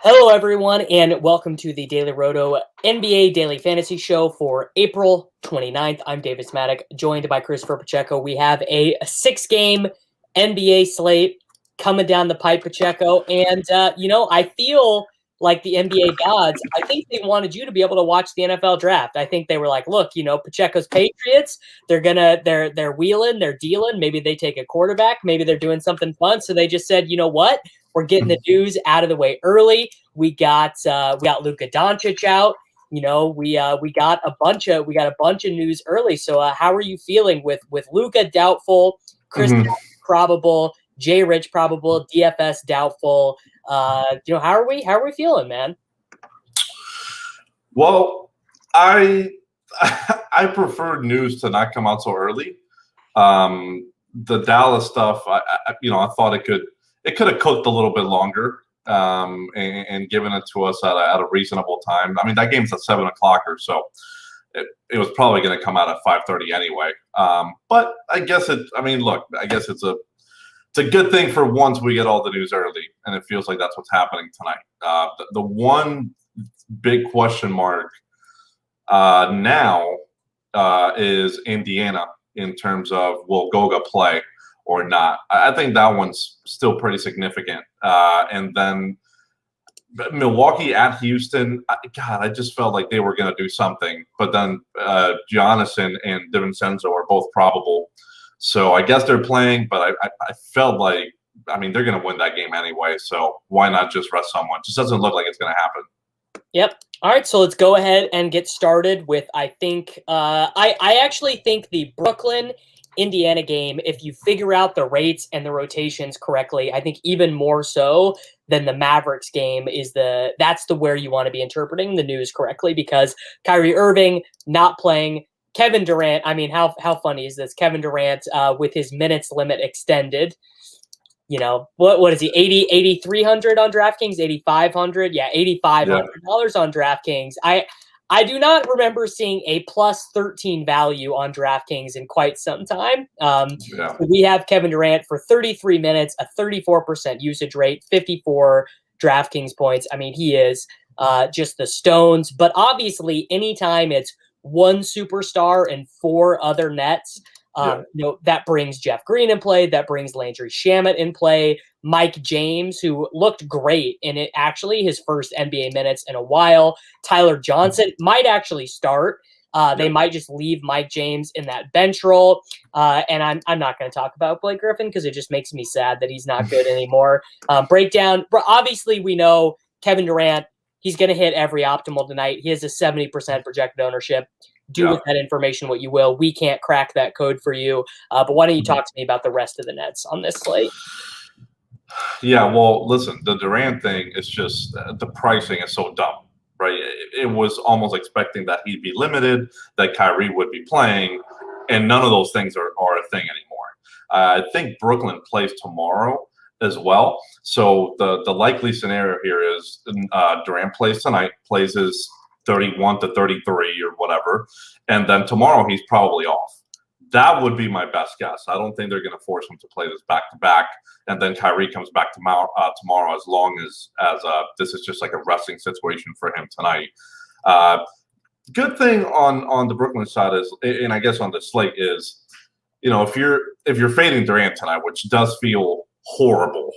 Hello, everyone, and welcome to the Daily Roto NBA Daily Fantasy Show for April 29th. I'm Davis Maddock, joined by Christopher Pacheco. We have a six-game NBA slate coming down the pipe, Pacheco. And, I feel like the NBA gods, I think they wanted you to be able to watch the NFL draft. I think they were like, look, Pacheco's Patriots, they're wheeling, they're dealing. Maybe they take a quarterback. Maybe they're doing something fun. So they just said, you know what? We're getting the news out of the way early. We got Luka Doncic out. We got a bunch of news early. So how are you feeling with Luka doubtful, Chris probable, Jay Rich probable, DFS doubtful? How are we feeling, man? Well, I preferred news to not come out so early. The Dallas stuff, I thought it could have cooked a little bit longer and given it to us at a reasonable time. I mean, that game's at 7 o'clock or so. It was probably going to come out at 5:30 anyway. But I guess it's a good thing for once we get all the news early, and it feels like that's what's happening tonight. The one big question mark now is Indiana in terms of will Goga play or not. I think that one's still pretty significant. And then Milwaukee at Houston, I just felt like they were going to do something. But then Giannis and DiVincenzo are both probable. So I guess they're playing, but I felt like, they're going to win that game anyway. So why not just rest someone? Just doesn't look like it's going to happen. Yep. All right, so let's go ahead and get started with, I think, I actually think the Brooklyn Indiana game, if you figure out the rates and the rotations correctly, I think even more so than the Mavericks game that's where you want to be interpreting the news correctly, because Kyrie Irving not playing, Kevin Durant. I mean, how funny is this? Kevin Durant with his minutes limit extended. What is he? 8,300 on DraftKings, 8,500. Yeah, $8,500 on DraftKings. I do not remember seeing a plus 13 value on DraftKings in quite some time. So we have Kevin Durant for 33 minutes, a 34% usage rate, 54 DraftKings points. I mean, he is just the stones. But obviously, anytime it's one superstar and four other nets, that brings Jeff Green in play. That brings Landry Shamet in play. Mike James, who looked great in it, actually his first NBA minutes in a while. Tyler Johnson might actually start. They might just leave Mike James in that bench role. And I'm not going to talk about Blake Griffin because it just makes me sad that he's not good anymore. Breakdown. Obviously, we know Kevin Durant, he's going to hit every optimal tonight. He has a 70% projected ownership. Do with that information what you will. We can't crack that code for you. But why don't you talk to me about the rest of the nets on this slate? Yeah, well, listen, the Durant thing is just the pricing is so dumb, right? It was almost expecting that he'd be limited, that Kyrie would be playing, and none of those things are a thing anymore. I think Brooklyn plays tomorrow as well. So the likely scenario here is Durant plays tonight, plays his 31 to 33 or whatever, and then tomorrow he's probably off. That would be my best guess. I don't think they're going to force him to play this back-to-back, and then Kyrie comes back tomorrow as long as this is just like a resting situation for him tonight. Good thing on the Brooklyn side is, and I guess on the slate is, if you're fading Durant tonight, which does feel horrible,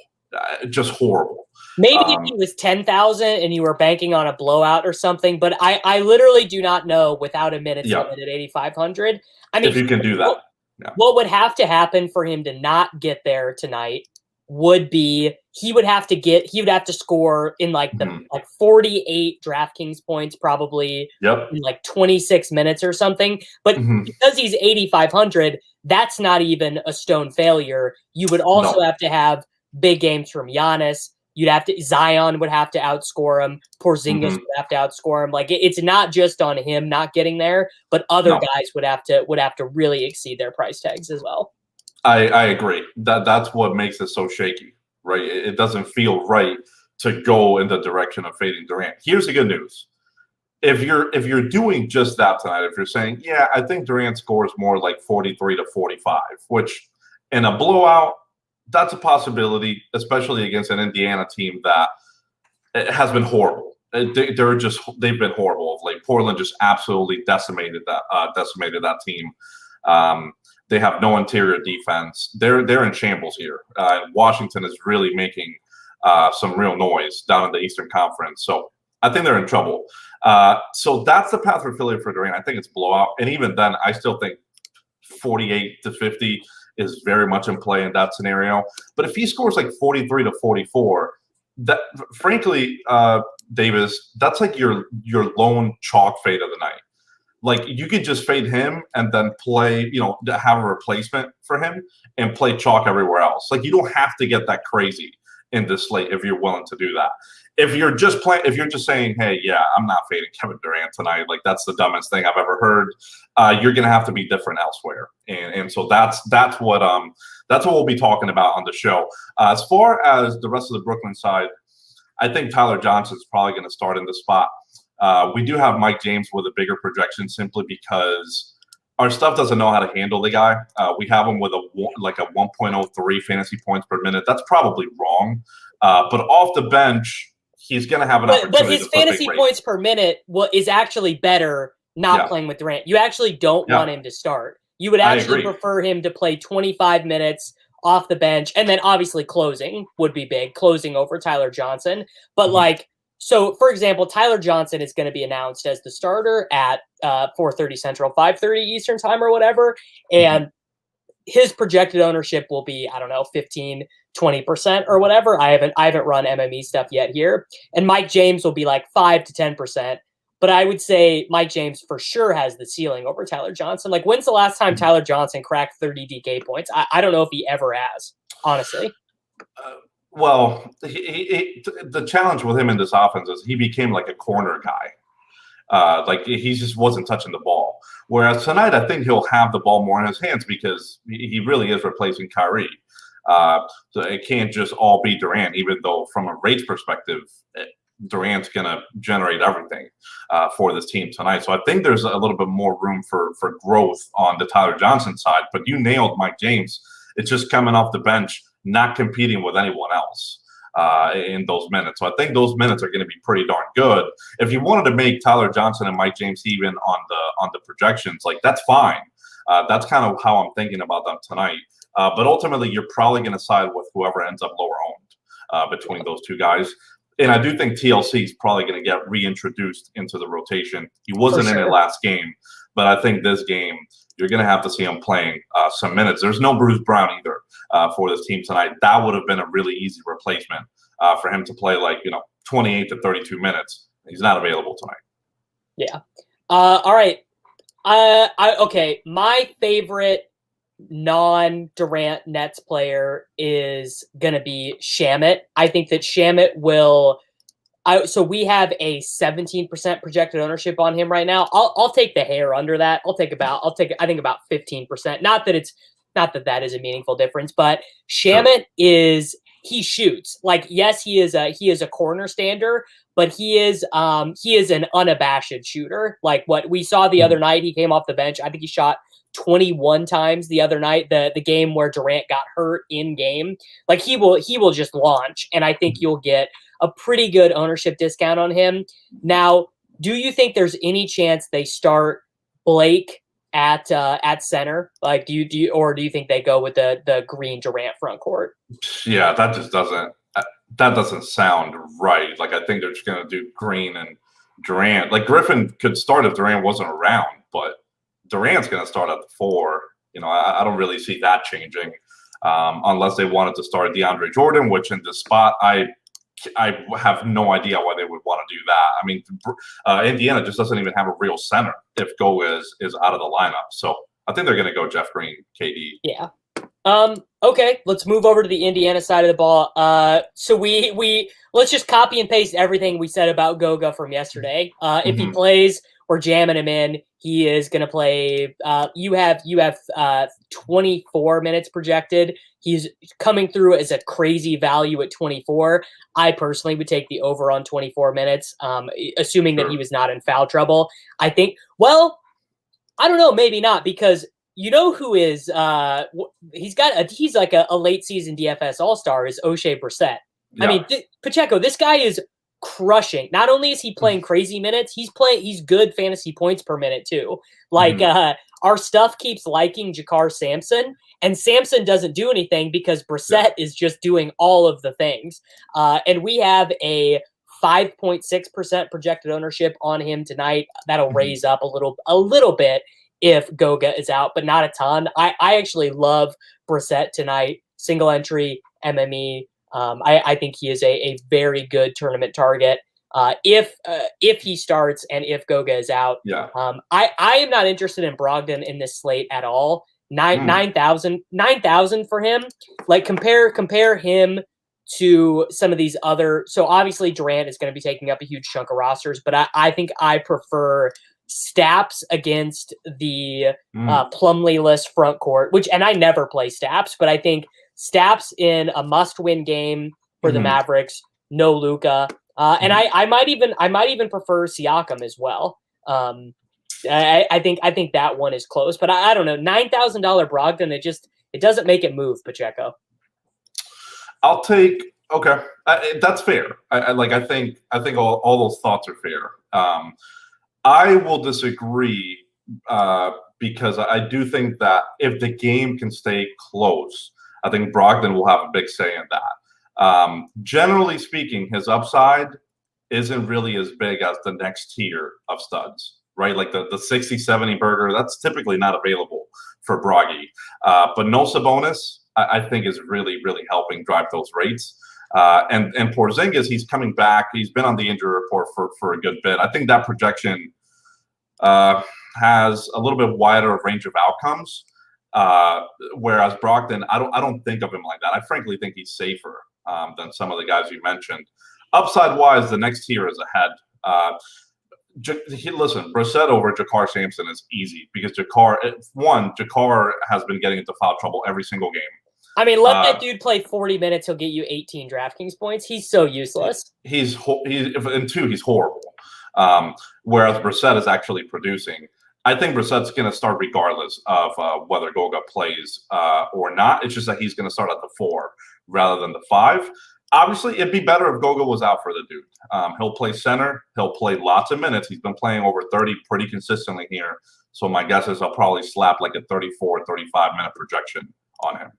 just horrible. Maybe if he was 10,000 and you were banking on a blowout or something, but I literally do not know without a minutes limit at 8,500. I mean, if you can do that, what would have to happen for him to not get there tonight would be he would have to score in like 48 DraftKings points probably in like 26 minutes or something. But because he's 8,500, that's not even a stone failure. You would also have to have big games from Giannis. Zion would have to outscore him. Porzingis would have to outscore him. Like it's not just on him not getting there, but other guys would have to really exceed their price tags as well. I agree. That's what makes it so shaky, right? It doesn't feel right to go in the direction of fading Durant. Here's the good news. If you're doing just that tonight, if you're saying, yeah, I think Durant scores more like 43 to 45, which in a blowout, that's a possibility, especially against an Indiana team that it has been horrible. They've been horrible. Like Portland just absolutely decimated that team. They have no interior defense. They're in shambles here. Washington is really making some real noise down in the Eastern Conference. So I think they're in trouble. So that's the path for Philly for Durant. I think it's blowout. And even then, I still think 48-50 is very much in play in that scenario. But if he scores like 43-44, that frankly, Davis, that's like your lone chalk fade of the night. Like you could just fade him and then play, have a replacement for him and play chalk everywhere else. Like you don't have to get that crazy in this slate if you're willing to do that. If you're just saying, hey, yeah, I'm not fading Kevin Durant tonight, like that's the dumbest thing I've ever heard. You're gonna have to be different elsewhere, and so that's what we'll be talking about on the show. As far as the rest of the Brooklyn side, I think Tyler Johnson's probably going to start in the spot. We do have Mike James with a bigger projection simply because our stuff doesn't know how to handle the guy. We have him with a 1.03 fantasy points per minute. That's probably wrong, but off the bench, he's going to have an opportunity. But his fantasy points per minute is actually better not playing with Durant. You actually don't want him to start. You would actually prefer him to play 25 minutes off the bench, and then obviously closing would be big, closing over Tyler Johnson. But so for example, Tyler Johnson is going to be announced as the starter at 4:30 Central, 5:30 Eastern time or whatever, and his projected ownership will be, I don't know, 15-20% or whatever. I haven't run MME stuff yet here, and Mike James will be like 5 to 10%. But I would say Mike James for sure has the ceiling over Tyler Johnson. Like, when's the last time Tyler Johnson cracked 30 DK points? I don't know if he ever has, honestly. Well, the challenge with him in this offense is he became like a corner guy. Like, he just wasn't touching the ball. Whereas tonight, I think he'll have the ball more in his hands because he really is replacing Kyrie. So it can't just all be Durant, even though from a rates perspective, Durant's going to generate everything for this team tonight. So I think there's a little bit more room for growth on the Tyler Johnson side. But you nailed Mike James. It's just coming off the bench, not competing with anyone else in those minutes. So I think those minutes are going to be pretty darn good. If you wanted to make Tyler Johnson and Mike James even on the projections, like that's fine. That's kind of how I'm thinking about them tonight. But ultimately, you're probably going to side with whoever ends up lower owned between those two guys. And I do think TLC is probably going to get reintroduced into the rotation. He wasn't in it last game, but I think this game you're going to have to see him playing some minutes. There's no Bruce Brown either for this team tonight. That would have been a really easy replacement for him to play 28 to 32 minutes. He's not available tonight. Yeah. All right. Okay. My favorite non-Durant Nets player is going to be Shamet. I think that Shamet will so we have a 17% projected ownership on him right now. I'll take the hair under that. I think about 15%. Not that is a meaningful difference, but Shamet he shoots. Like, yes, he is a corner stander, but he is an unabashed shooter. Like what we saw the other night, he came off the bench. I think he shot 21 times the other night, the game where Durant got hurt in game. Like he will just launch, and I think you'll get a pretty good ownership discount on him. Now, do you think there's any chance they start Blake at center? Like, do you think they go with the Green Durant front court? Yeah, that doesn't sound right. Like, I think they're just gonna do Green and Durant. Like, Griffin could start if Durant wasn't around, but Durant's going to start at the 4. I don't really see that changing unless they wanted to start DeAndre Jordan, which in this spot, I have no idea why they would want to do that. I mean, Indiana just doesn't even have a real center if Go is out of the lineup. So I think they're going to go Jeff Green, KD. Yeah. Okay, let's move over to the Indiana side of the ball. So we let's just copy and paste everything we said about Goga from yesterday. If he plays, we're jamming him in. He is going to play. You have 24 minutes projected. He's coming through as a crazy value at 24. I personally would take the over on 24 minutes, assuming that he was not in foul trouble. I think. Well, I don't know. Maybe not, because you know who is he's like a late season DFS all-star is O'Shea Brissett. Yeah. I mean, Pacheco, this guy is crushing. Not only is he playing crazy minutes, he's good fantasy points per minute too. Like our stuff keeps liking Jakar Sampson, and Sampson doesn't do anything because Brissett is just doing all of the things. And we have a 5.6% projected ownership on him tonight. That'll raise up a little bit if Goga is out, but not a ton. I actually love Brissett tonight. Single entry MME. I think he is a very good tournament target. If he starts and if Goga is out, I am not interested in Brogdon in this slate at all. 9,000 for him. Like compare him to some of these other. So obviously Durant is going to be taking up a huge chunk of rosters, but I think I prefer Staps against the Plumlee-less front court. And I never play Staps, but I think Staps in a must-win game for the Mavericks. No Luka. And I might even prefer Siakam as well. I think that one is close, but I don't know. $9,000 Brogdon, it doesn't make it move, Pacheco. I'll take that's fair. I think all those thoughts are fair. I will disagree because I do think that if the game can stay close, I think Brogdon will have a big say in that. Generally speaking, his upside isn't really as big as the next tier of studs, right? Like the 60-70 burger, that's typically not available for Broggy. But no Sabonis, I think, is really, really helping drive those rates. And Porzingis, he's coming back. He's been on the injury report for a good bit. I think that projection has a little bit wider range of outcomes. Whereas Brogdon, I don't think of him like that. I frankly think he's safer than some of the guys you mentioned. Upside wise, the next tier is ahead. Listen, Brissett over Jakar Sampson is easy because Jakar has been getting into foul trouble every single game. I mean, let that dude play 40 minutes. He'll get you 18 DraftKings points. He's so useless. He's horrible. Whereas Brissett is actually producing. I think Brissett's going to start regardless of whether Goga plays or not. It's just that he's going to start at the 4 rather than the 5. Obviously, it'd be better if Goga was out for the dude. He'll play center. He'll play lots of minutes. He's been playing over 30 pretty consistently here. So my guess is I'll probably slap like a 34, 35-minute projection on him.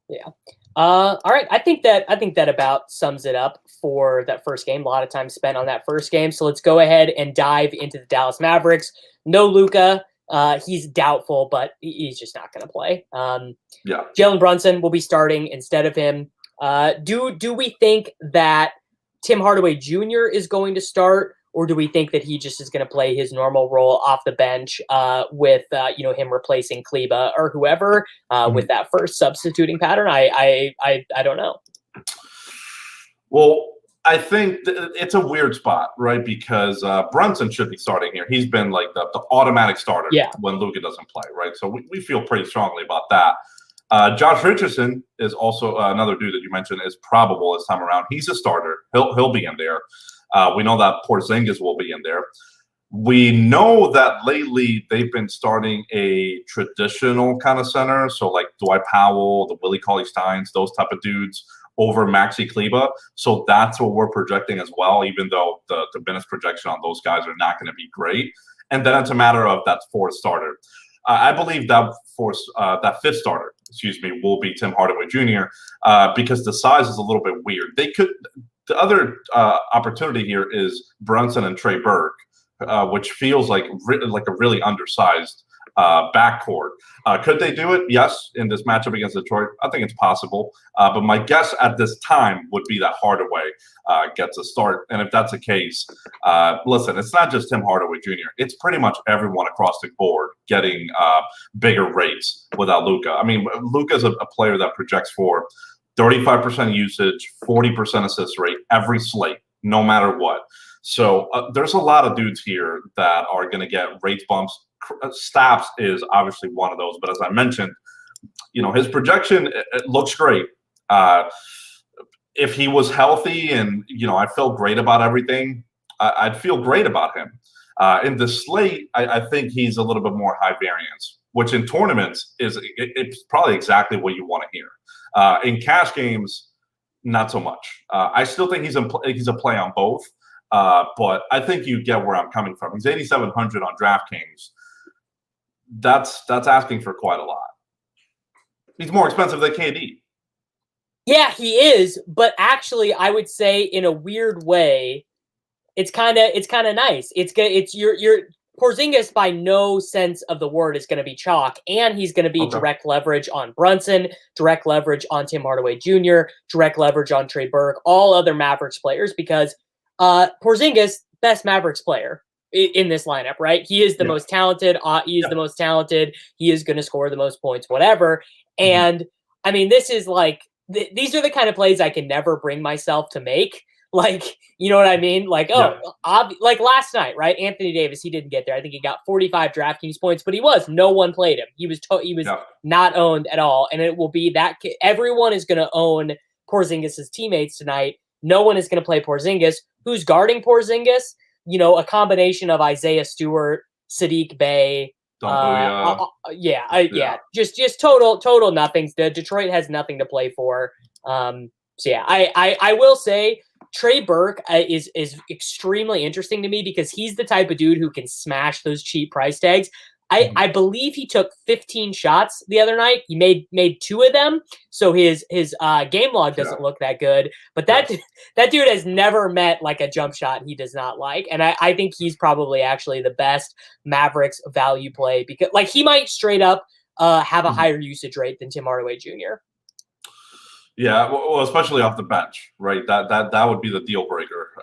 Yeah. All right. I think that about sums it up for that first game. A lot of time spent on that first game. So let's go ahead and dive into the Dallas Mavericks. No Luka. He's doubtful, but he's just not going to play. Jalen Brunson will be starting instead of him. Do we think that Tim Hardaway Jr. is going to start, or do we think that he just is going to play his normal role off the bench with him replacing Kleba or whoever with that first substituting pattern? I don't know. Well, I think it's a weird spot, right? Because Brunson should be starting here. He's been like the automatic starter when Luka doesn't play, right? So we feel pretty strongly about that. Josh Richardson is also another dude that you mentioned is probable this time around. He's a starter. He'll be in there. We know that Porzingis will be in there. We know that lately they've been starting a traditional kind of center. So like Dwight Powell, the Willie Cauley-Steins, those type of dudes over Maxi Kleba. So that's what we're projecting as well, even though the minutes projection on those guys are not going to be great. And then it's a matter of that fourth starter. I believe that fifth starter, will be Tim Hardaway Jr. Because the size is a little bit weird. The other opportunity here is Brunson and Trey Burke, which feels like a really undersized backcourt. Could they do it? Yes, in this matchup against Detroit, I think it's possible. But my guess at this time would be that Hardaway gets a start. And if that's the case, listen, it's not just Tim Hardaway Jr. It's pretty much everyone across the board getting bigger rates without Luka. I mean, Luka's a player that projects for 35% usage, 40% assist rate every slate, no matter what. So there's a lot of dudes here that are going to get rates bumps. Staps is obviously one of those, but as I mentioned, his projection it looks great. If he was healthy and I felt great about everything, I'd feel great about him. In the slate, I think he's a little bit more high variance, which in tournaments it's probably exactly what you want to hear. In cash games, not so much. I still think he's a play on both, but I think you get where I'm coming from. He's 8,700 on DraftKings. That's asking for quite a lot. He's more expensive than KD. Yeah, he is, but actually, I would say in a weird way, it's kind of nice. It's your Porzingis by no sense of the word is going to be chalk, and he's going to be direct leverage on Brunson, direct leverage on Tim Hardaway Jr., direct leverage on Trey Burke, all other Mavericks players, because Porzingis, best Mavericks player in this lineup, right? He is the most talented. He is the most talented. He is going to score the most points, whatever. And I mean, this is like, these are the kind of plays I can never bring myself to make. Like, you know what I mean? Like, like last night, right? Anthony Davis, he didn't get there. I think he got 45 DraftKings points, but no one played him. He was not owned at all. And it will be that everyone is going to own Porzingis' teammates tonight. No one is going to play Porzingis. Who's guarding Porzingis? You know, a combination of Isaiah Stewart, Sadiq Bey. Just total nothings. Detroit has nothing to play for. So yeah, I will say Trey Burke is extremely interesting to me because he's the type of dude who can smash those cheap price tags. I believe he took 15 shots the other night. He made 2 of them, so his game log doesn't look that good. But that dude has never met like a jump shot he does not like, and I think he's probably actually the best Mavericks value play because like he might straight up have a higher usage rate than Tim Hardaway Jr. Yeah, well, especially off the bench, right? That would be the deal breaker.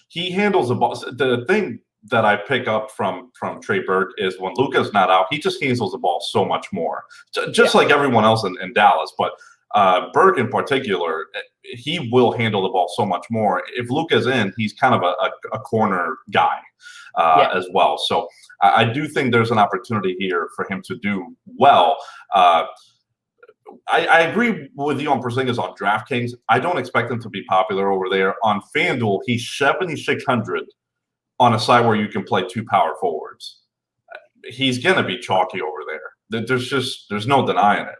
He handles the ball. The thing that I pick up from Trey Burke is when Luka's not out, he just handles the ball so much more, just like everyone else in Dallas. But Burke in particular, he will handle the ball so much more. If Luka's in, he's kind of a corner guy as well. So I do think there's an opportunity here for him to do well. I agree with you on Porzingis on DraftKings. I don't expect him to be popular over there. On FanDuel, he's 7,600 on a side where you can play 2 power forwards. He's going to be chalky over there. There's no denying it.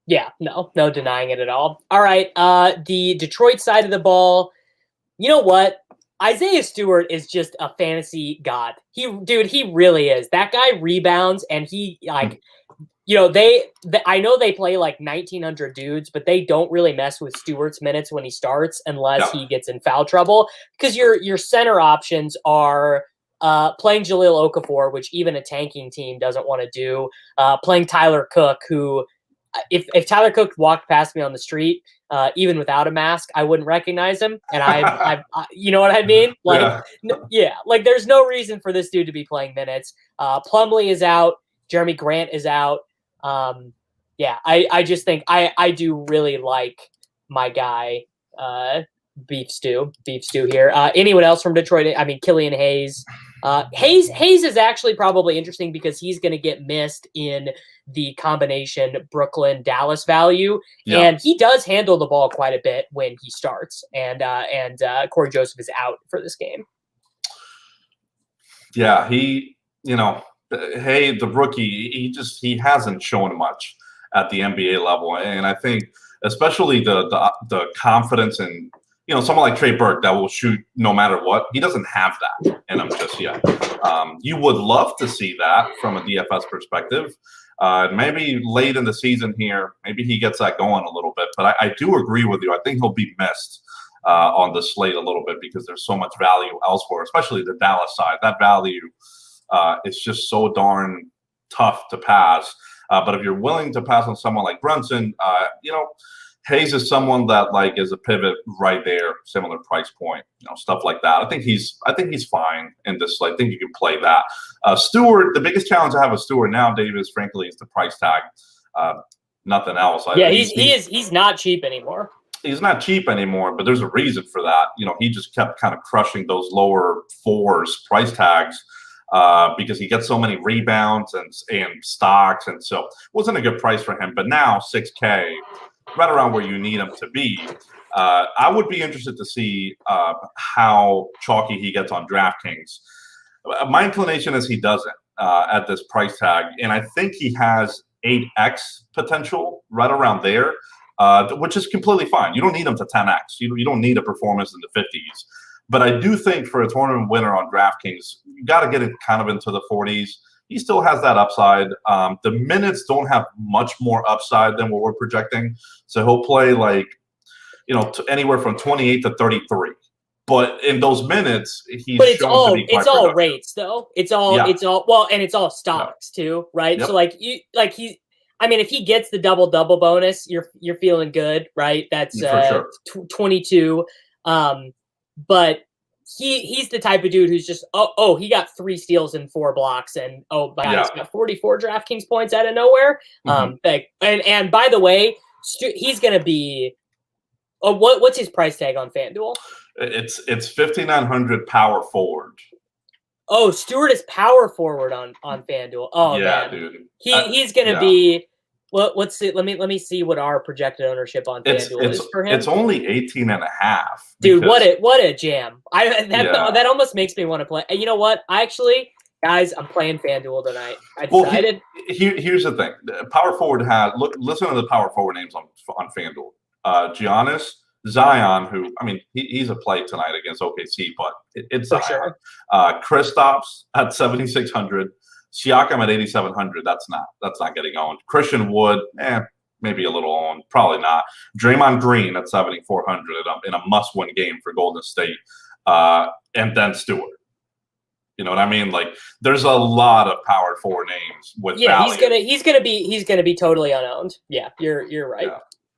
Yeah, no denying it at all. All right, the Detroit side of the ball, you know what? Isaiah Stewart is just a fantasy god. He really is. That guy rebounds, and he like, you know, I know they play like 1,900 dudes, but they don't really mess with Stewart's minutes when he starts unless he gets in foul trouble, because your center options are playing Jahlil Okafor, which even a tanking team doesn't want to do, playing Tyler Cook, who if Tyler Cook walked past me on the street, even without a mask, I wouldn't recognize him. And I you know what I mean? Like, like there's no reason for this dude to be playing minutes. Plumlee is out. Jeremy Grant is out. I just think I do really like my guy, Beef Stew here. Anyone else from Detroit? I mean, Killian Hayes. Hayes is actually probably interesting because he's going to get missed in the combination Brooklyn-Dallas value, and he does handle the ball quite a bit when he starts. And Corey Joseph is out for this game. Yeah, the rookie, he hasn't shown much at the NBA level, and I think especially the confidence in someone like Trey Burke that will shoot no matter what. He doesn't have that in him just yet. You would love to see that from a DFS perspective. Maybe late in the season here, maybe he gets that going a little bit. But I do agree with you. I think he'll be missed on the slate a little bit because there's so much value elsewhere, especially the Dallas side. That value is just so darn tough to pass. But if you're willing to pass on someone like Brunson, Hayes is someone that is a pivot right there, similar price point, stuff like that. I think he's fine in this. I think you can play that. Stewart, the biggest challenge I have with Stewart now, Davis, frankly, is the price tag. Nothing else. He's not cheap anymore. He's not cheap anymore, but there's a reason for that. He just kept kind of crushing those lower fours price tags because he gets so many rebounds and stocks, and so it wasn't a good price for him. But now $6K. Right around where you need him to be. I would be interested to see how chalky he gets on DraftKings. My inclination is he doesn't at this price tag, and I think he has 8x potential right around there. which is completely fine. You don't need him to 10x. You don't need a performance in the 50s. But I do think for a tournament winner on DraftKings, you got to get it kind of into the 40s. He still has that upside. The minutes don't have much more upside than what we're projecting. So he'll play like, anywhere from 28 to 33. But in those minutes, he's but it's shown to be quite all productive. rates though. It's all and it's all stocks too, right? Yep. So if he gets the double bonus, you're feeling good, right? That's For sure. 22. But he's the type of dude who's just he got 3 steals and 4 blocks, and he's got 44 DraftKings points out of nowhere. And by the way, he's gonna be what's his price tag on FanDuel? It's 5,900 power forward. Oh, Stewart is power forward on FanDuel. Oh yeah, man, dude. He's gonna be. Let's see. Let me see what our projected ownership on FanDuel is for him. It's only 18.5. Dude, what a jam! That almost makes me want to play. You know what? Guys, I'm playing FanDuel tonight. I decided. Here's the thing: power forward listen to the power forward names on FanDuel. Giannis, Zion, who he's a play tonight against OKC, but it's Zion. Sure. Kristaps at 7,600. Siakam at 8,700. That's not getting going. Christian Wood, maybe a little on, probably not. Draymond Green at 7,400 in a must-win game for Golden State, and then Stewart. You know what I mean? Like, there's a lot of power forward names with value. he's gonna be totally unowned. Yeah, you're right.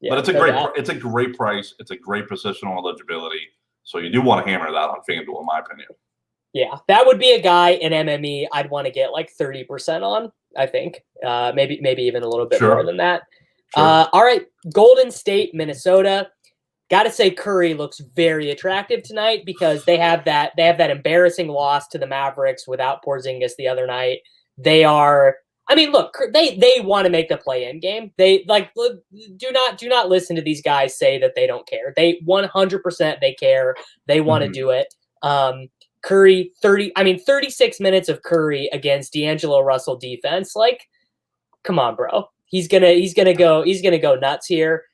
Yeah, but it's a great price. It's a great positional eligibility. So you do want to hammer that on FanDuel, in my opinion. Yeah, that would be a guy in MME I'd want to get like 30% on, I think. Maybe even a little bit more than that. Sure. All right, Golden State, Minnesota. Got to say Curry looks very attractive tonight because they have that embarrassing loss to the Mavericks without Porzingis the other night. They are look, they want to make the play-in game. They do not listen to these guys say that they don't care. They 100% they care. They want to do it. Curry 36 minutes of Curry against D'Angelo Russell defense. Like, come on, bro. He's gonna go nuts here.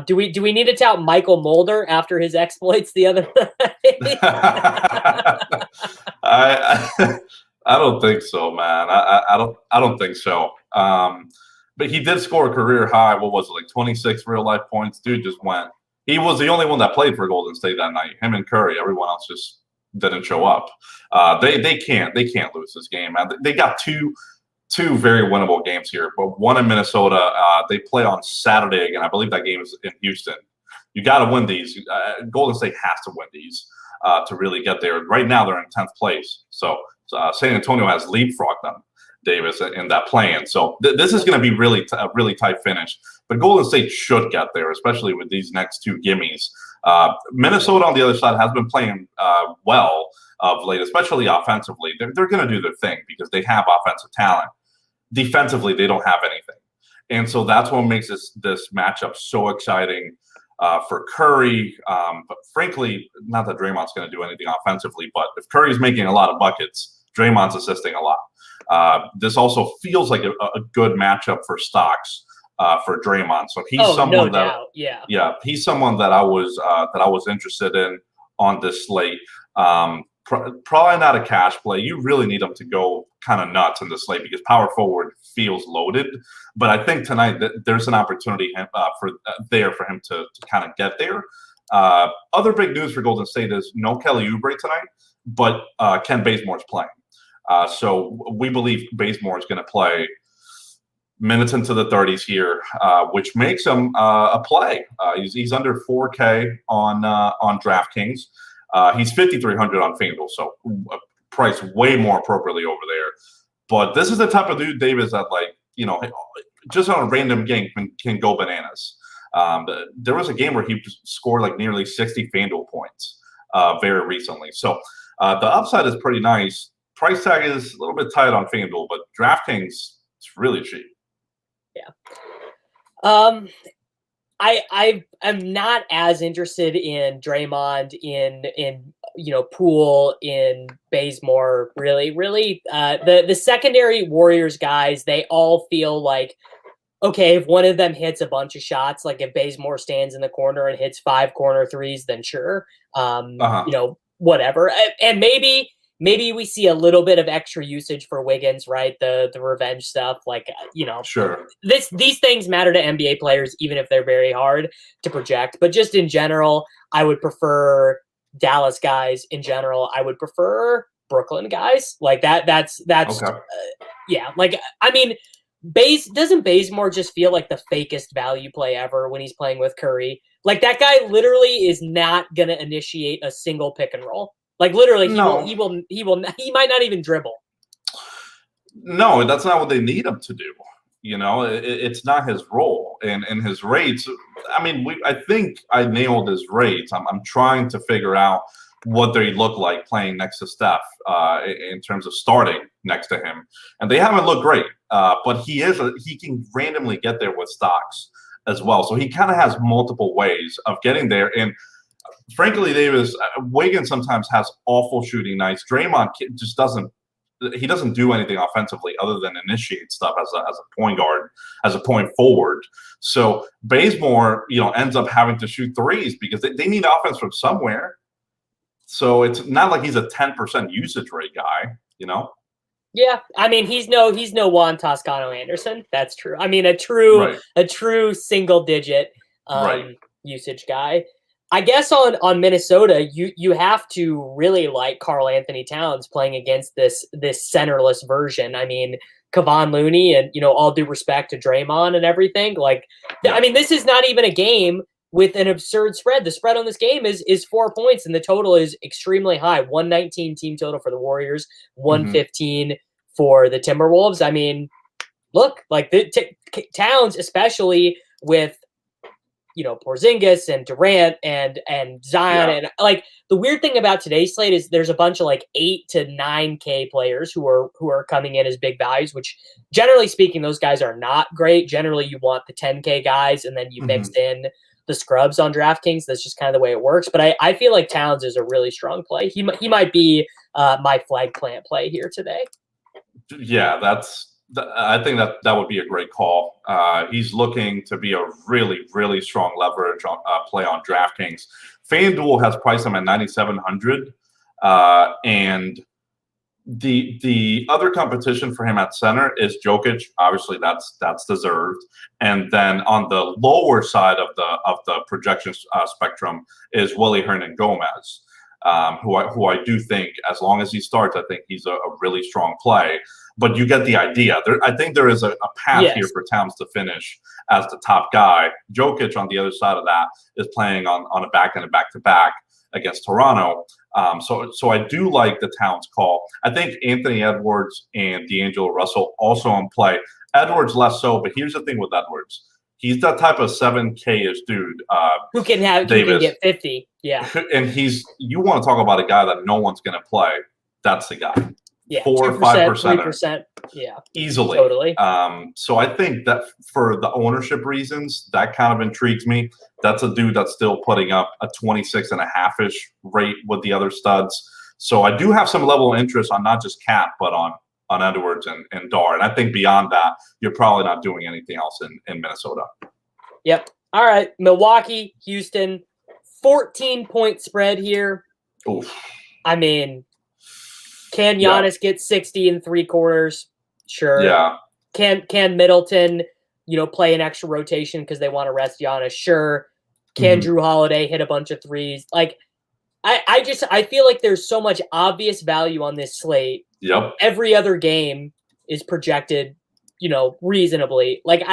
Do we need to tout Michael Mulder after his exploits the other night? I don't think so, man. I don't think so. But he did score a career high. What was it, like 26 real life points? Dude just went. He was the only one that played for Golden State that night. Him and Curry. Everyone else just didn't show up. They can't lose this game, man. They got two very winnable games here, but one in Minnesota. They play on Saturday again. I believe that game is in Houston. You got to win these. Golden State has to win these to really get there. Right now they're in 10th place. So San Antonio has leapfrogged them, Davis, in that play-in. So this is going to be a really tight finish. But Golden State should get there, especially with these next 2 gimmies. Minnesota on the other side has been playing well of late, especially offensively. They're going to do their thing because they have offensive talent. Defensively, they don't have anything. And so that's what makes this matchup so exciting for Curry. But frankly, not that Draymond's going to do anything offensively, but if Curry's making a lot of buckets, Draymond's assisting a lot. This also feels like a good matchup for stocks for Draymond. So he's someone he's someone that I was interested in on this slate. Probably not a cash play. You really need him to go kind of nuts in the slate because power forward feels loaded. But I think tonight there's an opportunity for him to kind of get there. Other big news for Golden State is no Kelly Oubre tonight, but Ken Bazemore's playing. So we believe Bazemore is going to play minutes into the 30s here, which makes him a play. He's under 4K on DraftKings. He's 5,300 on FanDuel, so priced way more appropriately over there. But this is the type of dude, Davis, that just on a random game can go bananas. There was a game where he scored like nearly 60 FanDuel points very recently. So the upside is pretty nice. Price tag is a little bit tight on FanDuel, but DraftKings, it's really cheap. Yeah. I am not as interested in Draymond, in Poole, in Bazemore. Really, the secondary Warriors guys, they all feel like okay, if one of them hits a bunch of shots, like if Bazemore stands in the corner and hits 5 corner threes, then sure, whatever. And maybe we see a little bit of extra usage for Wiggins, right? The revenge stuff, like Sure. These things matter to NBA players, even if they're very hard to project. But just in general, I would prefer Dallas guys. In general, I would prefer Brooklyn guys. Like that's Okay. yeah. Like I mean, doesn't Bazemore just feel like the fakest value play ever when he's playing with Curry? Like that guy literally is not gonna initiate a single pick and roll. Like literally, he might not even dribble. No, that's not what they need him to do. It's not his role, and his rates. I mean, I think I nailed his rates. I'm trying to figure out what they look like playing next to Steph in terms of starting next to him, and they haven't looked great. But he can randomly get there with stocks as well, so he kind of has multiple ways of getting there. And frankly, Wiggins sometimes has awful shooting nights. Draymond just doesn't. He doesn't do anything offensively other than initiate stuff as a point guard, as a point forward. So Bazemore, ends up having to shoot threes because they need offense from somewhere. So it's not like he's a 10% usage rate guy, Yeah, I mean he's no Juan Toscano Anderson. That's true. I mean a true single digit usage guy. I guess on Minnesota, you have to really like Karl Anthony Towns playing against this centerless version. I mean, Kevon Looney, and all due respect to Draymond and everything. Like, I mean, this is not even a game with an absurd spread. The spread on this game is 4 points, and the total is extremely high. 119 team total for the Warriors, 115 for the Timberwolves. I mean, look, like the Towns, especially with Porzingis and Durant and Zion. And like the weird thing about today's slate is there's a bunch of like 8 to 9K players who are coming in as big values, which generally speaking, those guys are not great. Generally you want the 10K guys and then you mixed in the scrubs on DraftKings. That's just kind of the way it works. But I feel like Towns is a really strong play. He might be my flag plant play here today. Yeah, I think that would be a great call. He's looking to be a really, really strong leverage play on DraftKings. FanDuel has priced him at 9,700, and the other competition for him at center is Jokic. Obviously, that's deserved. And then on the lower side of the projection spectrum is Willy Hernangomez, who I do think, as long as he starts, I think he's a really strong play. But you get the idea. I think there is a path here for Towns to finish as the top guy. Jokic on the other side of that is playing on a back-to-back against Toronto. So I do like the Towns call. I think Anthony Edwards and D'Angelo Russell also in play. Edwards less so, but here's the thing with Edwards. He's that type of 7K-ish dude. Who can get 50. Yeah. And you want to talk about a guy that no one's going to play. That's the guy. Yeah, 4 or 5%. 3%. Yeah. Easily. Totally. So I think that for the ownership reasons, that kind of intrigues me. That's a dude that's still putting up a 26.5-ish rate with the other studs. So I do have some level of interest on not just Cat, but on Edwards and Dar. And I think beyond that, you're probably not doing anything else in Minnesota. Yep. All right. Milwaukee, Houston, 14-point spread here. Oof. I mean, can Giannis get 60 in 3 quarters? Sure. Yeah. Can Middleton, play an extra rotation because they want to rest Giannis? Sure. Can Drew Holiday hit a bunch of threes? Like, I feel like there's so much obvious value on this slate. Yep. Every other game is projected, reasonably. Like,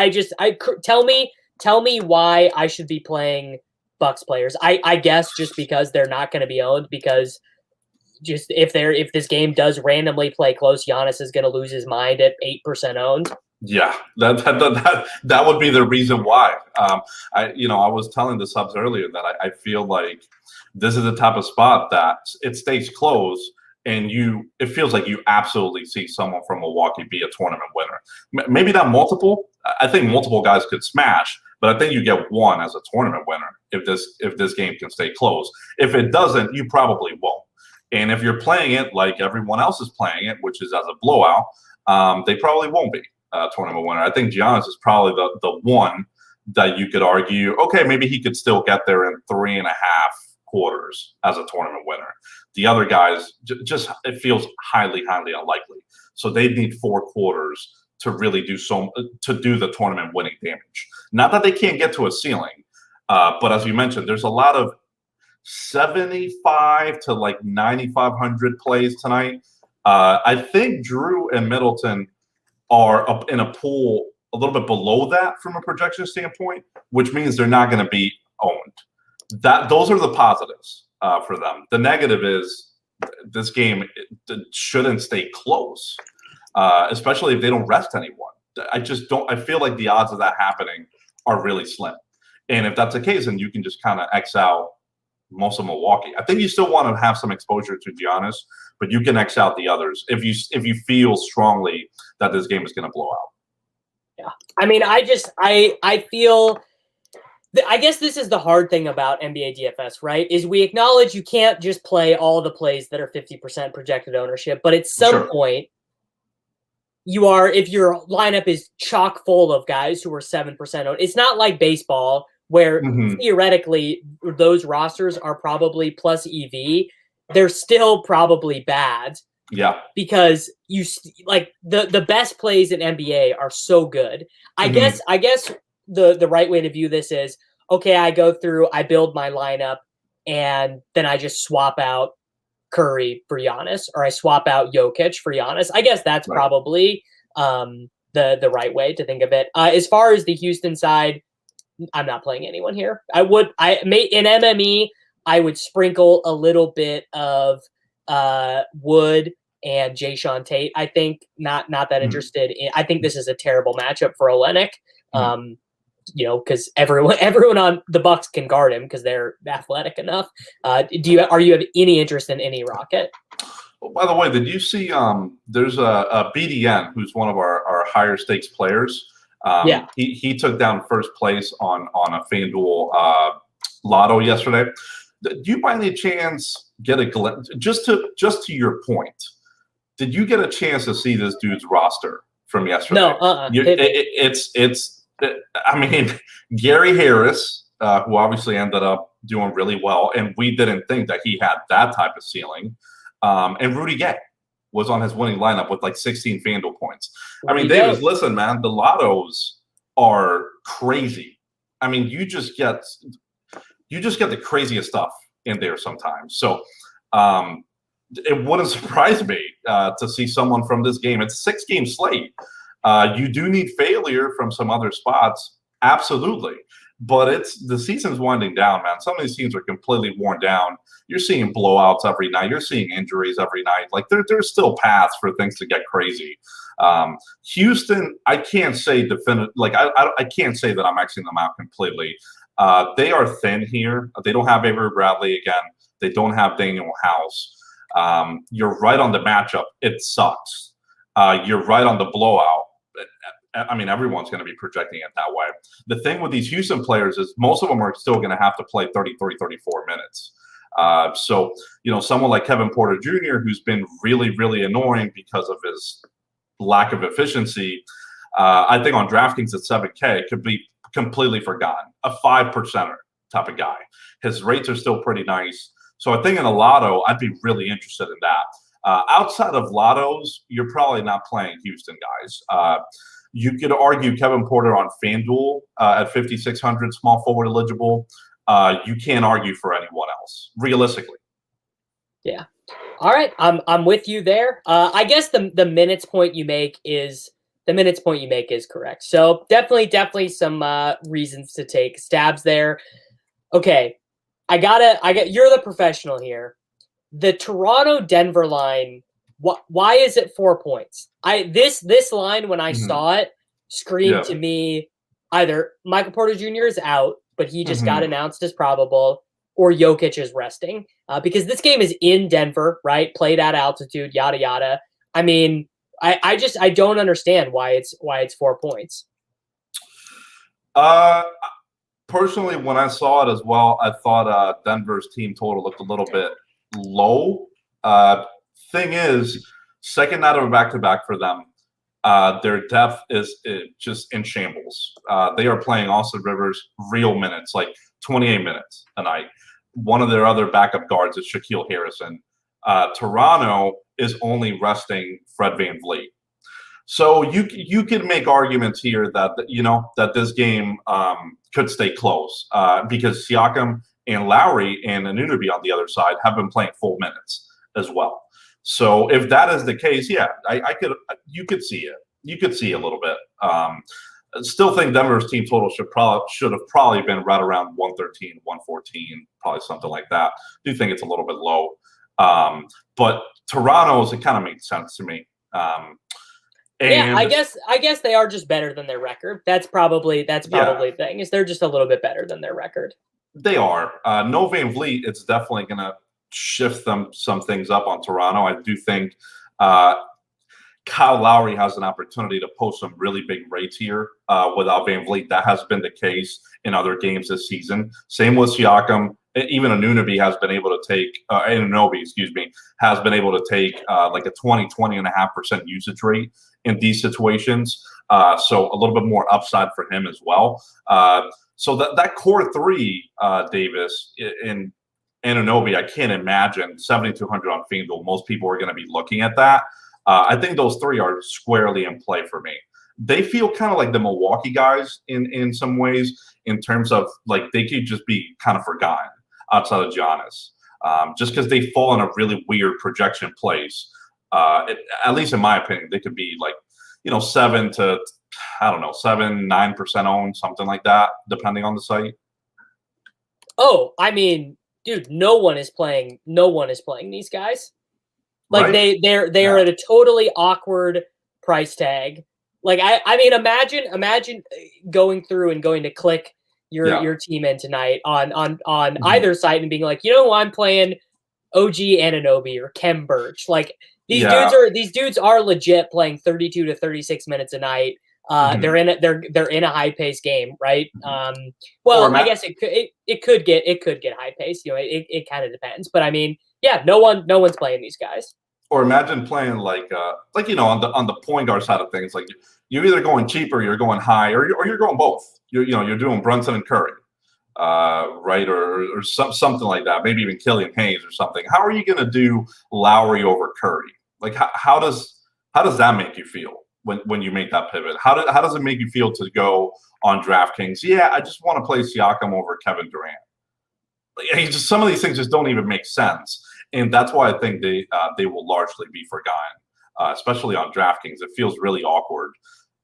tell me why I should be playing Bucks players. I guess just because they're not going to be owned, because just if this game does randomly play close, Giannis is going to lose his mind at 8% owned. Yeah, that would be the reason why. I was telling the subs earlier that I feel like this is the type of spot that it stays close, and it feels like you absolutely see someone from Milwaukee be a tournament winner. Maybe not multiple. I think multiple guys could smash, but I think you get one as a tournament winner if this game can stay close. If it doesn't, you probably won't. And if you're playing it like everyone else is playing it, which is as a blowout, they probably won't be. tournament winner. I think Giannis is probably the one that you could argue, okay, maybe he could still get there in 3.5 quarters as a tournament winner. The other guys, just it feels highly, highly unlikely. So they need 4 quarters to really do the tournament winning damage. Not that they can't get to a ceiling, but as you mentioned, there's a lot of 75 to like 9,500 plays tonight. I think Drew and Middleton are up in a pool a little bit below that from a projection standpoint, which means they're not going to be owned. Those are the positives for them. The negative is this game shouldn't stay close, especially if they don't rest anyone. I just don't. I feel like the odds of that happening are really slim. And if that's the case, then you can just kind of X out most of Milwaukee. I think you still want to have some exposure to Giannis, but you can X out the others if you feel strongly that this game is going to blow out. Yeah, I mean, I feel. I guess this is the hard thing about NBA DFS, right? Is we acknowledge you can't just play all the plays that are 50% projected ownership, but at some point, if your lineup is chock full of guys who are 7% owned, it's not like baseball where theoretically those rosters are probably plus EV. They're still probably bad. Yeah. Because you like the best plays in NBA are so good. I guess the right way to view this is, okay, I go through, I build my lineup, and then I just swap out Curry for Giannis, or I swap out Jokic for Giannis. I guess that's probably the right way to think of it. As far as the Houston side, I'm not playing anyone here. In MME, I would sprinkle a little bit of Wood and Jayshawn Tate. I think not that interested in. I think this is a terrible matchup for Olynyk. Because everyone on the Bucks can guard him because they're athletic enough. Are you have any interest in any Rocket? Well, by the way, did you see? There's a BDN who's one of our higher stakes players. He took down first place on a FanDuel lotto yesterday. Do you by any chance get a glimpse? Just to your point, did you get a chance to see this dude's roster from yesterday? No, I mean, Gary Harris, who obviously ended up doing really well, and we didn't think that he had that type of ceiling. And Rudy Gay was on his winning lineup with like 16 FanDuel points. I mean, Davis, listen, man, the lottos are crazy. I mean, you just get the craziest stuff in there sometimes. So it wouldn't surprise me to see someone from this game. It's a 6-game slate. You do need failure from some other spots, absolutely. But the season's winding down, man. Some of these teams are completely worn down. You're seeing blowouts every night. You're seeing injuries every night. Like there's still paths for things to get crazy. Houston, I can't say I can't say that I'm Xing them out completely. They are thin here. They don't have Avery Bradley again. They don't have Daniel House. You're right on the matchup. It sucks. You're right on the blowout. I mean, everyone's going to be projecting it that way. The thing with these Houston players is most of them are still going to have to play 33, 34 minutes. So, someone like Kevin Porter Jr., who's been really, really annoying because of his lack of efficiency, I think on DraftKings at 7K could be completely forgotten. A 5%er type of guy. His rates are still pretty nice. So I think in a lotto, I'd be really interested in that. Outside of lottos, you're probably not playing Houston guys. You could argue Kevin Porter on FanDuel at 5,600 small forward eligible. You can't argue for anyone else, realistically. Yeah. All right. I'm with you there. I guess the minutes point you make is correct. So definitely some reasons to take stabs there. Okay. You're the professional here. The Toronto-Denver line, why is it 4 points? This line, when I saw it, screamed to me either Michael Porter Jr. is out, but he just got announced as probable, or Jokic is resting. Because this game is in Denver, right? Played at altitude, yada yada. I mean, I don't understand why it's 4 points. Personally, when I saw it as well, I thought Denver's team total looked a little bit low. Thing is, second night of a back-to-back for them. Their depth is just in shambles. They are playing Austin Rivers real minutes, like 28 minutes a night. One of their other backup guards is Shaquille Harrison. Toronto is only resting Fred VanVleet. So you could make arguments here that that this game could stay close because Siakam and Lowry and Anunoby on the other side have been playing full minutes as well. So if that is the case, yeah, you could see it. You could see a little bit. Still think Denver's team total should have probably been right around 113, 114, probably something like that. Do think it's a little bit low. But Toronto's, it kind of makes sense to me. Yeah, I guess they are just better than their record. That's probably the thing, is they're just a little bit better than their record. They are. No VanVleet, it's definitely going to shift some things up on Toronto. I do think Kyle Lowry has an opportunity to post some really big rates here without VanVleet. That has been the case in other games this season. Same with Siakam. Even Anunoby has been able to take has been able to take like a 20.5% usage rate in these situations. So a little bit more upside for him as well. So that core three, Davis and Anunoby, I can't imagine 7,200 on FanDuel. Most people are going to be looking at that. I think those three are squarely in play for me. They feel kind of like the Milwaukee guys in some ways, in terms of like they could just be kind of forgotten outside of Giannis, just because they fall in a really weird projection place. At least in my opinion, they could be like 7 to 9% owned, something like that, depending on the site. Oh, I mean, dude, no one is playing these guys. Like right? they are at a totally awkward price tag. Like I mean, imagine going through and going to click your team in tonight on either site and being like, I'm playing OG Anunoby or Kem Birch. Like these dudes are legit playing 32 to 36 minutes a night. They're in a high paced game, right? I guess it could get high paced. It kind of depends, but I mean, yeah, no one's playing these guys. Or imagine playing on the point guard side of things, like you're either going cheap or you're going high, or you're going both. You're doing Brunson and Curry, right, or something like that. Maybe even Killian Hayes or something. How are you going to do Lowry over Curry? Like how does that make you feel when you make that pivot? How does it make you feel to go on DraftKings? Yeah, I just want to play Siakam over Kevin Durant. Like, some of these things just don't even make sense. And that's why I think they will largely be forgotten, especially on DraftKings. It feels really awkward.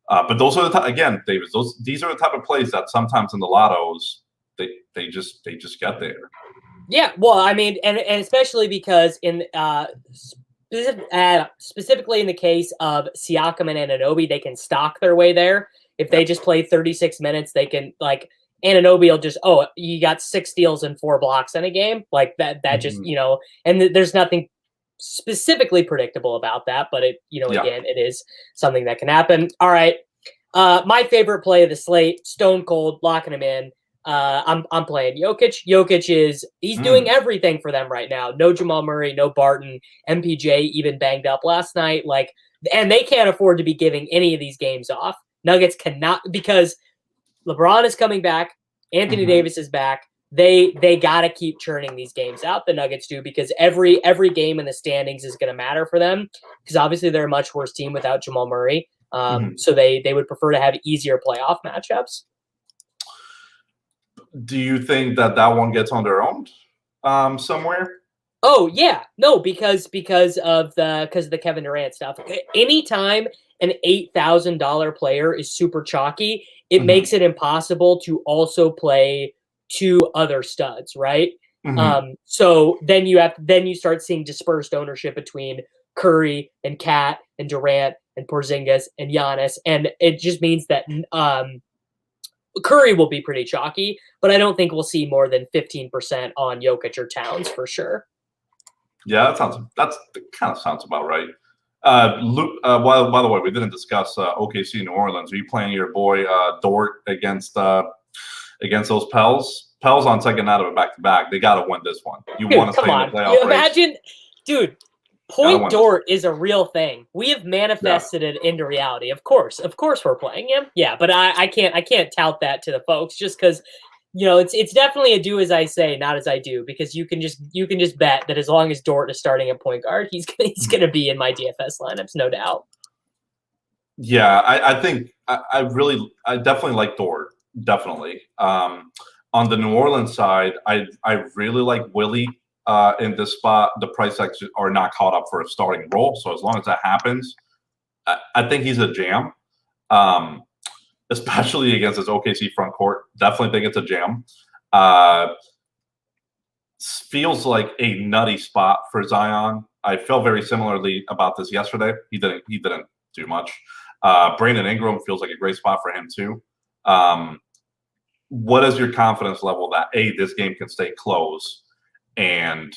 But those are again, Davis. These are the type of plays that sometimes in the lottos they just get there. Yeah, well, I mean, and especially because in specifically in the case of Siakam and Anunoby, they can stock their way there. If they just play 36 minutes, they can like. Anunoby will just, you got 6 steals and 4 blocks in a game. Like that just, and there's nothing specifically predictable about that, but it, again, it is something that can happen. All right. My favorite play of the slate, Stone Cold, locking him in. I'm playing Jokic. He's doing everything for them right now. No Jamal Murray, no Barton, MPJ even banged up last night. And they can't afford to be giving any of these games off. Nuggets cannot, because LeBron is coming back. Anthony Davis is back. They got to keep churning these games out. The Nuggets do, because every game in the standings is going to matter for them, because obviously they're a much worse team without Jamal Murray. So they would prefer to have easier playoff matchups. Do you think that one gets on their own somewhere? Oh yeah, no, because of the Kevin Durant stuff. Anytime an $8,000 player is super chalky, it makes it impossible to also play 2 other studs, right? So then you start seeing dispersed ownership between Curry and Kat and Durant and Porzingis and Giannis, and it just means that Curry will be pretty chalky, but I don't think we'll see more than 15% on Jokic or Towns for sure. Yeah, that kind of sounds about right. Luke, by the way, we didn't discuss OKC New Orleans. Are you playing your boy Dort against those Pels? Pels on second night of a back-to-back. They got to win this one. You want to stay in the playoff race? Imagine, dude, Point Dort is a real thing. We have manifested it into reality. Of course we're playing him. Yeah, but I can't tout that to the folks just because it's definitely a do as I say, not as I do, because you can just bet that as long as Dort is starting at point guard, he's gonna be in my DFS lineups, no doubt. Yeah, I think I definitely like Dort, definitely. On the New Orleans side, I really like Willie. In this spot, the price tags are not caught up for a starting role. So as long as that happens, I think he's a jam, especially against his OKC front court. Definitely think it's a jam. Feels like a nutty spot for Zion. I felt very similarly about this yesterday. He didn't do much. Brandon Ingram feels like a great spot for him too. What is your confidence level that A, this game can stay close? And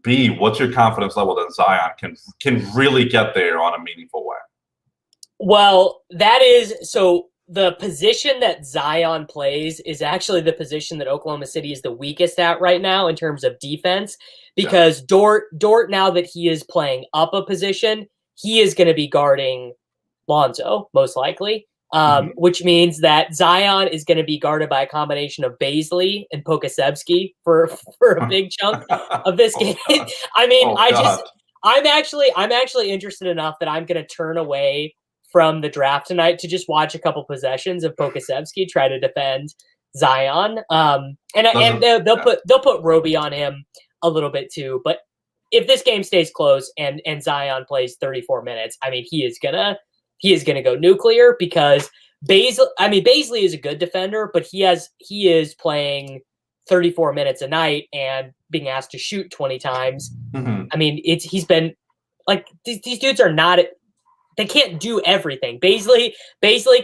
B, what's your confidence level that Zion can really get there on a meaningful way? Well, that is so the position that Zion plays is actually the position that Oklahoma City is the weakest at right now in terms of defense, because Dort, now that he is playing up a position, he is going to be guarding Lonzo, most likely. Which means that Zion is going to be guarded by a combination of Baisley and Pokusevski for a big chunk of this game. I mean, I'm actually interested enough that I'm going to turn away from the draft tonight to just watch a couple possessions of Pokusevski try to defend Zion. And they'll put Roby on him a little bit too. But if this game stays close and Zion plays 34 minutes, I mean, he is gonna go nuclear, because Baisley is a good defender, but he is playing 34 minutes a night and being asked to shoot 20 times. I mean, he's been like, these dudes are not, they can't do everything. Baisley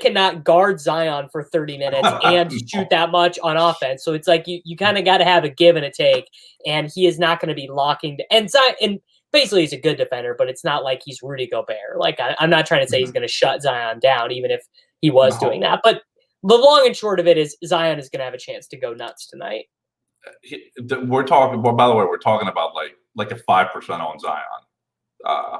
cannot guard Zion for 30 minutes and shoot that much on offense. So it's like you kind of got to have a give and a take, and he is not going to be locking and Baisley is a good defender, but it's not like he's Rudy Gobert. Like, I'm not trying to say he's going to shut Zion down, even if he was doing that. But the long and short of it is Zion is going to have a chance to go nuts tonight. We're talking. Well, by the way, we're talking about like a 5% on Zion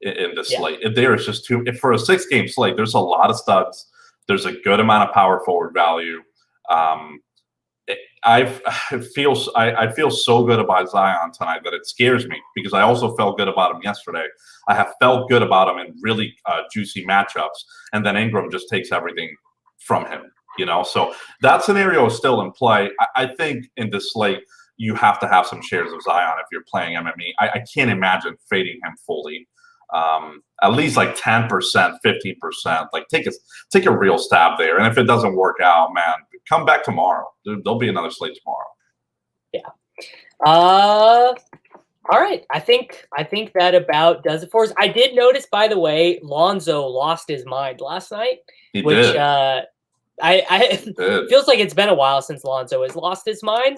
in this slate. There is just for a 6-game slate. There's a lot of studs. There's a good amount of power forward value. I feel so good about Zion tonight that it scares me, because I also felt good about him yesterday. I have felt good about him in really juicy matchups, and then Ingram just takes everything from him. So that scenario is still in play. I think in this slate you have to have some shares of Zion if you're playing MME. I can't imagine fading him fully. At least like 10%, 15%. Like take a real stab there. And if it doesn't work out, man, come back tomorrow. There'll be another slate tomorrow. Yeah. All right. I think that about does it for us. I did notice, by the way, Lonzo lost his mind last night. He did. It feels like it's been a while since Lonzo has lost his mind.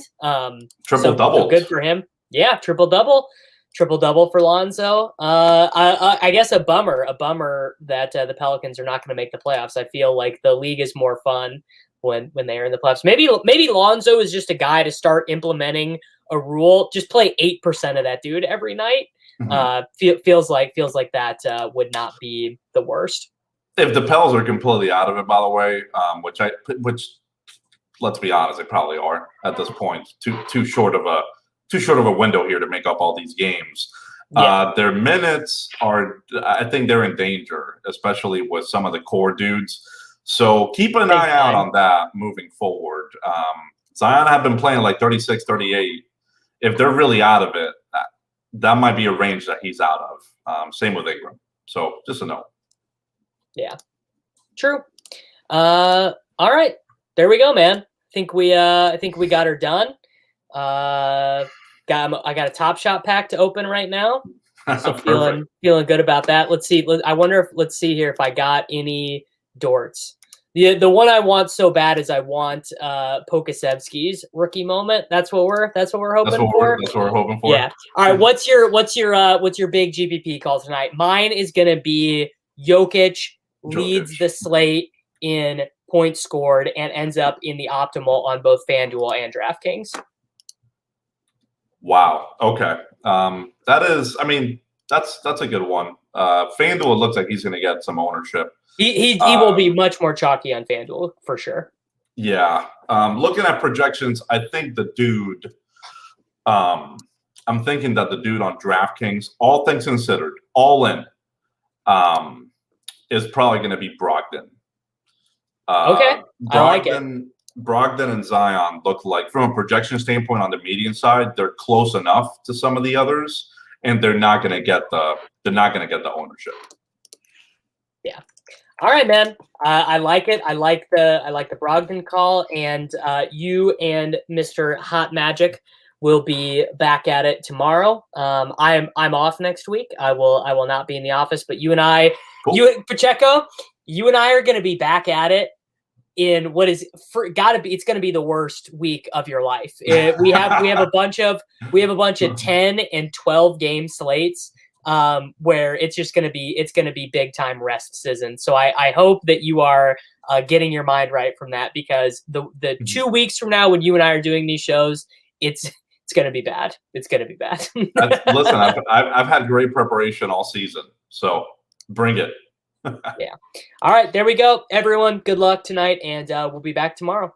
Triple-double. So good for him. Yeah, triple-double for Lonzo. I guess a bummer that the Pelicans are not going to make the playoffs. I feel like the league is more fun when they are in the playoffs. Maybe Lonzo is just a guy to start implementing a rule. Just play 8% of that dude every night. Feels like that would not be the worst. If the Pels are completely out of it, by the way, which let's be honest, they probably are at this point. Too short of a window here to make up all these games. Yeah. Their minutes are, I think they're in danger, especially with some of the core dudes. So keep an eye out on that moving forward. Zion have been playing like 36, 38. If they're really out of it, that might be a range that he's out of. Same with Ingram. So just a note. Yeah, true. All right, there we go, man. I think we got her done. I got a Top Shot pack to open right now, so feeling good about that. Let's see. Let's see here if I got any Dorts. The one I want so bad is I want Pokusevski's rookie moment. That's what we're hoping for. That's what we're hoping for. Yeah. All right. What's your big GPP call tonight? Mine is gonna be Jokic leads the slate in points scored and ends up in the optimal on both FanDuel and DraftKings. Wow. Okay. That is, I mean, That's a good one. FanDuel looks like he's going to get some ownership. He will be much more chalky on FanDuel for sure. Yeah. Looking at projections, I think the dude. I'm thinking that the dude on DraftKings, all things considered, all in, is probably going to be Brogdon. Okay, I like it. Brogdon and Zion look like, from a projection standpoint, on the median side, they're close enough to some of the others, and they're not going to get the ownership. Yeah. All right, man. I like it. I like the Brogdon call, and you and Mr. Hot Magic will be back at it tomorrow. I'm off next week. I will not be in the office, but you and I, cool. Pacheco, you and I are going to be back at it in what is it's going to be the worst week of your life. We have a bunch of 10 and 12 game slates where it's going to be big time rest season. So I hope that you are getting your mind right from that, because the 2 weeks from now, when you and I are doing these shows, it's going to be bad. It's going to be bad. Listen, I've had great preparation all season, so bring it. Yeah. All right, there we go, everyone. Good luck tonight, and we'll be back tomorrow.